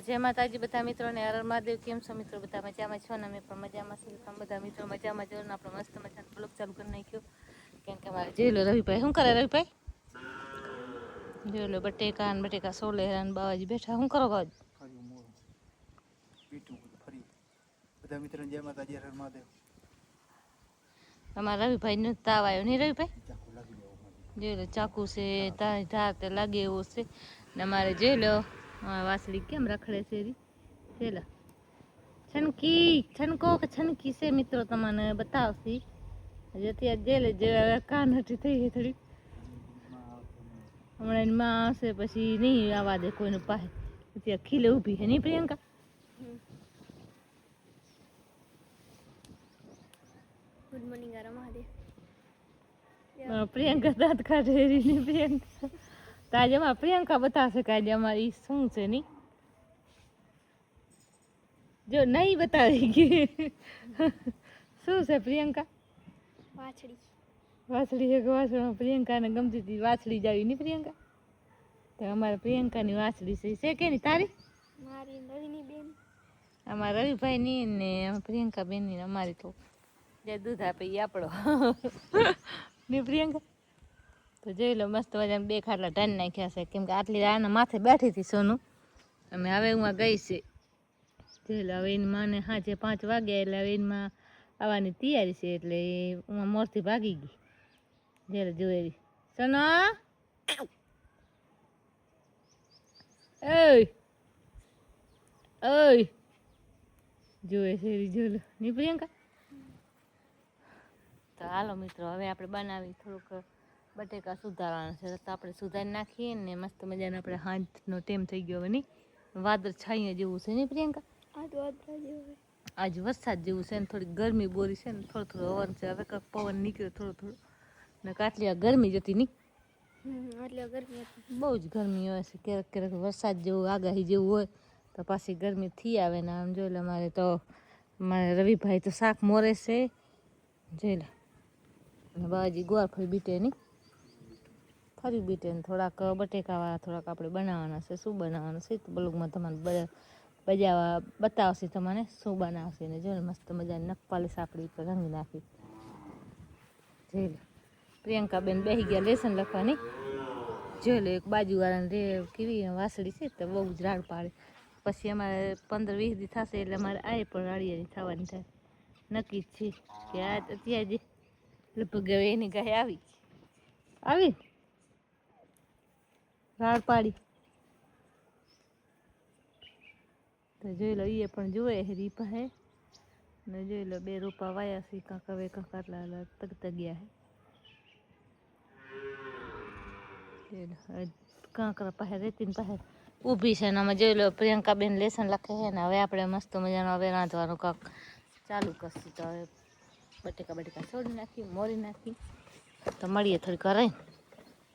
જય માતાજી બધા મિત્રોને હર હર મહાદેવ. કેમ છો મિત્રો? બધા મજામાં છો ને? અમે પણ મજામાં છીએ. તમે બધા મિત્રો મજામાં જો ને આપણે મસ્ત મજાનો બ્લોગ ચાલુ કરી નાખ્યો. કેમ કે અમારે જોઈ લો રવિભાઈ શું કરે? રવિભાઈ જોઈ લો બટેકા ને બટેકા સોલે ને બાવાજી બેઠા. શું કરો બાવાજી? બધા મિત્રોને જય માતાજી, હર હર મહાદેવ. અમારા રવિભાઈ નો તાવ આવ્યો નહીં રવિભાઈ? જોઈ લો ચાકુ છે ધાર તે લાગે એવું છે ને અમારે જોઈ લો વાસળી કેમ રખડે છે જોઈ છનકી છનકો કે છનકી છે મિત્રો તમને બતાવશે હજી અત્યારે જેલે જે કાન હટી થઈ ગઈ થોડી હમણાં એની માં આવશે પછી નહીં આવવા દે કોઈનું પાસે અત્યારે ખીલે ઊભી છે નહીં પ્રિયંકા? ગુડ મોર્નિંગ આરા મહાદેવ. પ્રિયંકા દાંત કાઢે નહીં પ્રિયંકા તો આજે અમારે પ્રિયંકા બતાવશે કે આજે અમારી શું છે નહીં જો નહીં બતાવી ગઈ શું છે પ્રિયંકા? વાછડી. વાછડી એક વાછડી પ્રિયંકાને ગમતી હતી વાછડી જાવી નહીં પ્રિયંકા? તો અમારે પ્રિયંકાની વાછડી છે કે નહીં તારી? મારી રવિની બેન. અમારા રવિભાઈની ને પ્રિયંકા બેનની અમારી તો જે દૂધ આપે એ આપણો નહીં પ્રિયંકા? તો જોઈ લો મસ્ત મજાને બે ખાટલા ઢાન નાખ્યા છે કેમ કે આટલી આના માથે બેઠી હતી સોનું અને હવે હું ગઈ છે જોઈ લો. હવે એની માને સાંજે 5 વાગ્યા એટલે હવે એમાં આવવાની તૈયારી છે એટલે હું મોરથી ભાગી ગઈ જ્યારે જોઈ સોનો ઓય ઓય જોવે છે જોઈ લો નહીં પ્રિયંકા? તો હાલો મિત્રો હવે આપણે બનાવી થોડુંક બટેકા સુધારવાના છે તો આપણે સુધારી નાખીએ ને મસ્ત મજાનો આપણે હાંજનો ટાઈમ થઈ ગયો હવે નહીં વાદળ છાયા જેવું છે નહીં પ્રિયંકા? આજ વરસાદ જેવું છે ને થોડી ગરમી બોરી છે ને થોડું થોડું હવન છે હવે કાંઈક પવન નીકળ્યો થોડું થોડું ને કાટલી આ ગરમી જતી નહીં બહુ જ ગરમી હોય છે ક્યારેક ક્યારેક વરસાદ જેવું આગાહી જેવું હોય તો પાછી ગરમી થઈ આવે ને આમ જોઈ લે મારે તો મારે રવિભાઈ તો શાક મોરે છે જોઈ લે અને બાજી ગોળ ફરી બીટે નહીં ફરી બીટે ને થોડાક બટેકાવાળા થોડાક આપણે બનાવવાના છે. શું બનાવવાનું છે તો બ્લોગમાં તમારે બતાવશે તમને શું બનાવશે ને જો મસ્ત મજાની નખપાલીસ આપણી ઉપર રંગી નાખી જોઈ લો. પ્રિયંકાબેન બેસી ગયા લેસન લખવાની જોઈ લો. એક બાજુવાળાને રે કેવી વાસળી છે તો બહુ જ રાડ પાડે પછી અમારે 15-20 દી થશે એટલે અમારે આ પણ રાડિયાની થવાની થાય નક્કી જ છે કે આ અત્યારે જે લગભગ હવે એની ગાય આવી રાડ પાડી તો જોઈ લો એ પણ જોવે હરી પાસે ને જોઈ લો 2 રોપા વાયા છે કાંક હવે કાંક આટલા તગતગ્યા છે કાંકરા પાસે રેતીની પાસે ઊભી છે ને અમે જોઈ લો પ્રિયંકાબેન લેસન લખે છે ને હવે આપણે મસ્ત મજાનો હવે રાંધવાનું કાંક ચાલુ કરશું તો હવે બટેકા છોડી નાખી મોરી નાખી તો મળીએ થોડીક વાર રહીને.